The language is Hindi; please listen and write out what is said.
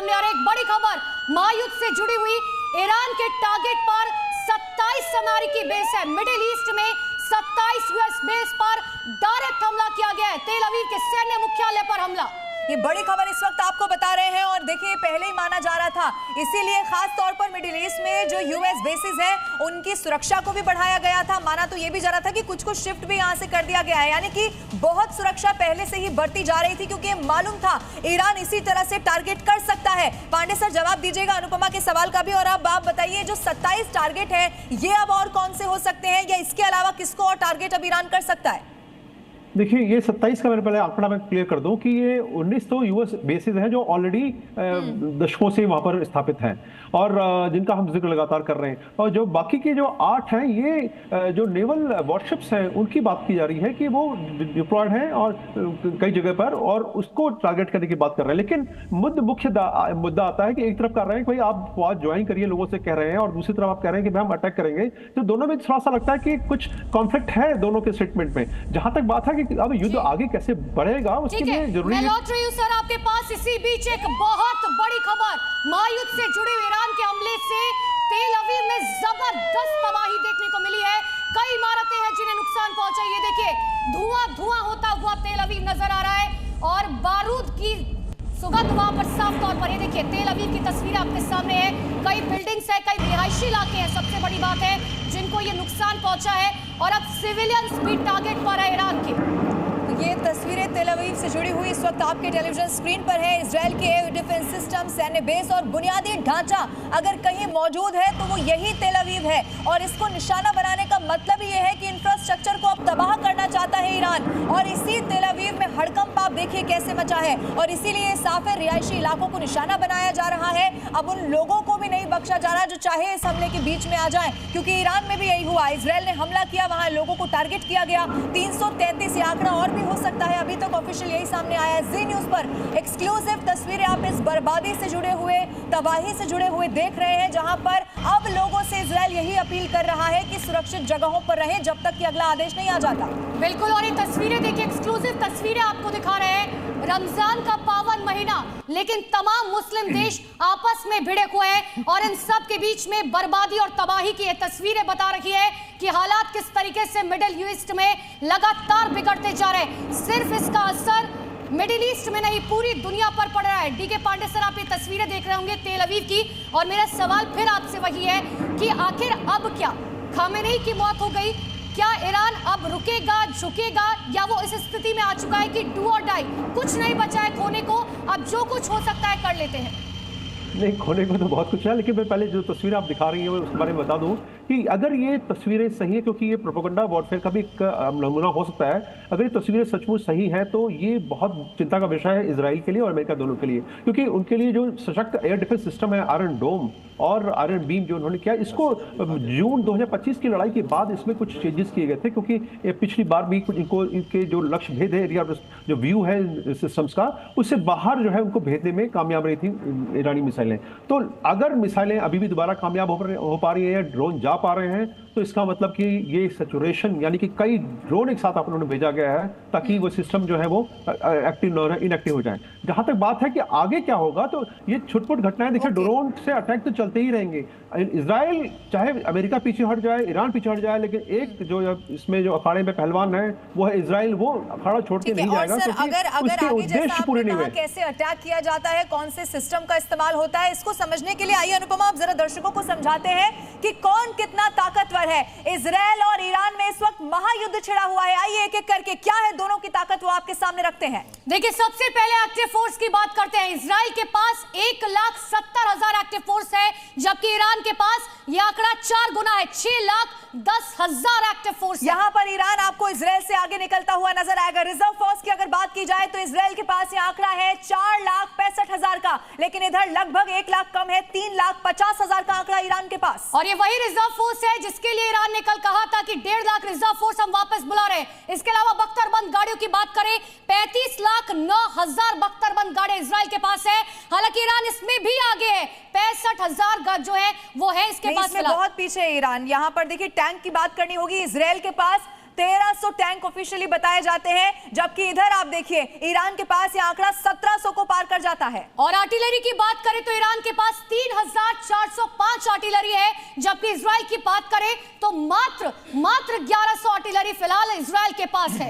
सामने। और एक बड़ी खबर महायुद्ध से जुड़ी हुई, ईरान के टारगेट पर 27 अमेरिकी बेस है। मिडिल ईस्ट में 27 यूएस बेस पर डायरेक्ट हमला किया गया है। तेल अवीव के सैन्य मुख्यालय पर हमला। ये बड़ी खबर इस वक्त आपको बता रहे हैं। और देखिए, पहले ही माना जा रहा था, इसीलिए खास तौर पर मिडिल ईस्ट में जो यूएस बेसिस हैं उनकी सुरक्षा को भी बढ़ाया गया था। माना तो ये भी जा रहा था कि कुछ कुछ शिफ्ट भी यहां से कर दिया गया है, यानी कि बहुत सुरक्षा पहले से ही बढ़ती जा रही थी, क्योंकि मालूम था ईरान इसी तरह से टारगेट कर सकता है। पांडे सर, जवाब दीजिएगा अनुपमा के सवाल का भी। और अब आप बताइए, जो 27 टारगेट है ये अब और कौन से हो सकते हैं, या इसके अलावा किसको और टारगेट अब ईरान कर सकता है? देखिए, ये 27 का मैंने पहले आंकड़ा मैं क्लियर कर दूं कि ये 19 तो यूएस बेसिस हैं जो ऑलरेडी दशकों से वहां पर स्थापित हैं और जिनका हम जिक्र लगातार कर रहे हैं। और जो बाकी के जो 8 हैं, ये जो नेवल वॉरशिप्स हैं उनकी बात की जा रही है कि वो डिप्लॉयड हैं और कई जगह पर, और उसको टारगेट करने की बात कर रहे हैं। लेकिन मुख्य मुद्दा आता है कि एक तरफ कर रहे हैं कि भाई आप फौज ज्वाइन करिए, लोगों से कह रहे हैं, और दूसरी तरफ आप कह रहे हैं कि भाई हम अटैक करेंगे। तो दोनों में थोड़ा सा लगता है कि कुछ कॉन्फ्लिक्ट है दोनों के स्टेटमेंट में। जहां तक बात है कि अब युद्ध आगे कैसे बढ़ेगा, उसके लिए जरूरी है। मैं लौट रही हूं सर आपके पास। इसी बीच एक बहुत बड़ी खबर महायुद्ध से जुड़े ईरान के हमले से तेल अवीव में जबरदस्त तबाही देखने को मिली है। कई इमारतें हैं जिन्हें नुकसान पहुंचा। ये देखिए, धुआं धुआं होता हुआ तेल अवीव नजर आ रहा है और बारूद की सुगंध वहां पर साफ तौर पर। ये देखिए, तेल अवीव की तस्वीरें आपके सामने है। कई बिल्डिंग्स है, कई रिहायशी इलाके हैं, सबसे बड़ी बात है, जिनको ये नुकसान पहुंचा है। और अब सिविलियंस भी टारगेट पर है ईरान के। ये तस्वीरें तेल अवीव से जुड़ी हुई इस वक्त आपके टेलीविजन स्क्रीन पर है। इजराइल के एयर डिफेंस सिस्टम, सैन्य बेस और बुनियादी ढांचा अगर कहीं मौजूद है तो वो यही तेल अवीव है। और इसको निशाना बनाने का मतलब ये है कि इंफ्रास्ट्रक्चर को अब तबाह करना चाहता है ईरान। और इसी तेल अवीव में हड़कंप आप देखिए कैसे मचा है, और इसीलिए साफ है रिहायशी इलाकों को निशाना बनाया जा रहा है। अब उन लोगों को भी नहीं बख्शा जा रहा जो चाहे इस हमले के बीच में आ जाए, क्योंकि ईरान में भी यही हुआ। इजराइल ने हमला किया, वहां लोगों को टारगेट किया गया। 333 ये आंकड़ा और भी हो सकता है, अभी तक ऑफिशियल यही सामने आया है। जी न्यूज पर एक्सक्लूसिव तस्वीरें आप इस बर्बादी से जुड़े हुए, तबाही से जुड़े हुए देख रहे हैं, जहां पर अब लोगों से इजराइल यही अपील कर रहा है कि सुरक्षित जगहों पर रहें जब तक कि अगला आदेश नहीं आ जाता। बिल्कुल, और ये तस्वीरें देखिए, एक्सक्लूसिव तस्वीरें आपको दिखा रहे हैं। रमजान का पावन महीना, लेकिन तमाम मुस्लिम देश आपस में भिड़े हुए हैं और इन सब के बीच में बर्बादी और तबाही की ये तस्वीरें बता रही है कि हालात किस तरीके से मिडिल ईस्ट में लगातार बिगड़ते जा रहे हैं। सिर्फ इसका असर मिडिल ईस्ट में नहीं, पूरी दुनिया पर पड़ रहा है। डीके पांडे सर, आप ये तस्वीरें देख रहे होंगे तेल अवीव की, और मेरा सवाल फिर आपसे वही है कि आखिर अब क्या? खामेनेई की मौत हो गई, क्या ईरान अब रुकेगा, झुकेगा, या वो इस स्थिति में आ चुका है कि डू और डाई, कुछ नहीं बचा है खोने को, अब जो कुछ हो सकता है कर लेते हैं? नहीं, खोने को तो बहुत कुछ है, लेकिन मैं पहले जो तस्वीर आप दिखा रही हैं उसके बारे में बता दूं कि अगर ये तस्वीरें सही है, क्योंकि ये प्रोपेगेंडा वॉरफेयर का भी एक नमूना हो सकता है, अगर ये तस्वीरें सचमुच सही हैं तो ये बहुत चिंता का विषय है इजराइल के लिए और अमेरिका दोनों के लिए। क्योंकि उनके लिए जो सशक्त एयर डिफेंस सिस्टम है, आयरन डोम और आयरन बीम जो उन्होंने किया, इसको जून 2025 की लड़ाई के बाद इसमें कुछ चेंजेस किए गए थे, क्योंकि पिछली बार भी कुछ इनके जो लक्ष्य भेद है, एरिया जो व्यू है सिस्टम्स का, उससे बाहर जो है उनको भेजने में कामयाब रही थी ईरानी मिसाइलें। तो अगर मिसाइलें अभी भी दोबारा कामयाब हो पा रही हैं या ड्रोन जा पा रहे हैं, तो इसका मतलब कि ये सैचुरेशन, यानी कि कई ड्रोन एक साथ उन्होंने भेजा गया है ताकि वो सिस्टम जो है वो एक्टिव न रहे, इनएक्टिव हो जाए। जहां तक बात है कि आगे क्या होगा, तो ये छुटपुट घटनाएं देखिए, ड्रोन से अटैक तो चलते ही रहेंगे। इजराइल चाहे अमेरिका पीछे हट जाए, ईरान पीछे हट जाए, लेकिन एक जो इसमें जो अखाड़े में पहलवान है वो है इजराइल। वो अखाड़ा छोड़ के नहीं जाएगा, क्योंकि उद्देश्य पूरे नहीं हुए। कैसे अटैक किया जाता है, कौन से सिस्टम का इस्तेमाल होता है, इसको समझने के लिए आइए अनुपमा आप जरा दर्शकों को समझाते हैं कि कौन कितना ताकतवर है। इजराइल और ईरान में इस वक्त महायुद्ध छिड़ा हुआ है। आइए एक एक करके क्या है दोनों की ताकत वो आपके सामने रखते हैं। देखिए, सबसे पहले एक्टिव फोर्स की बात करते हैं। इजराइल के पास 1,70,000 एक्टिव फोर्स है, जबकि ईरान के पास यह आंकड़ा 4 गुना है, 6,10,000 एक्टिव फोर्स। यहां पर ईरान आपको इजराइल से आगे निकलता हुआ नजर आएगा। रिजर्व फोर्स की अगर बात की जाए तो इजराइल के पास यह आंकड़ा है 4,65,000 का, लेकिन इधर लगभग 1 लाख कम है, 3,50,000 का आंकड़ा ईरान के पास। और ये वही रिजर्व फोर्स है जिसके लिए ईरान ने कल कहा था कि 1.5 लाख रिजर्व फोर्स हम वापस बुला रहे हैं। इसके अलावा बख्तरबंद गाड़ियों की बात करें, 35,09,000 बख्तरबंद गाड़ियां इजराइल के पास है। हालांकि ईरान इसमें भी आगे है, 65,000 जो है वो है इसके पास। बहुत पीछे है ईरान। यहाँ पर देखिए, टैंक की बात करनी होगी, इजराइल के पास 1300 टैंक ऑफिशियली बताए जाते हैं, जबकि इधर आप देखिए ईरान के पास यह आंकड़ा 1700 को पार कर जाता है। और आर्टिलरी की बात करें तो ईरान के पास 3405 आर्टिलरी है, जबकि इजराइल की बात करें तो मात्र 1100 आर्टिलरी फिलहाल इजराइल के पास है।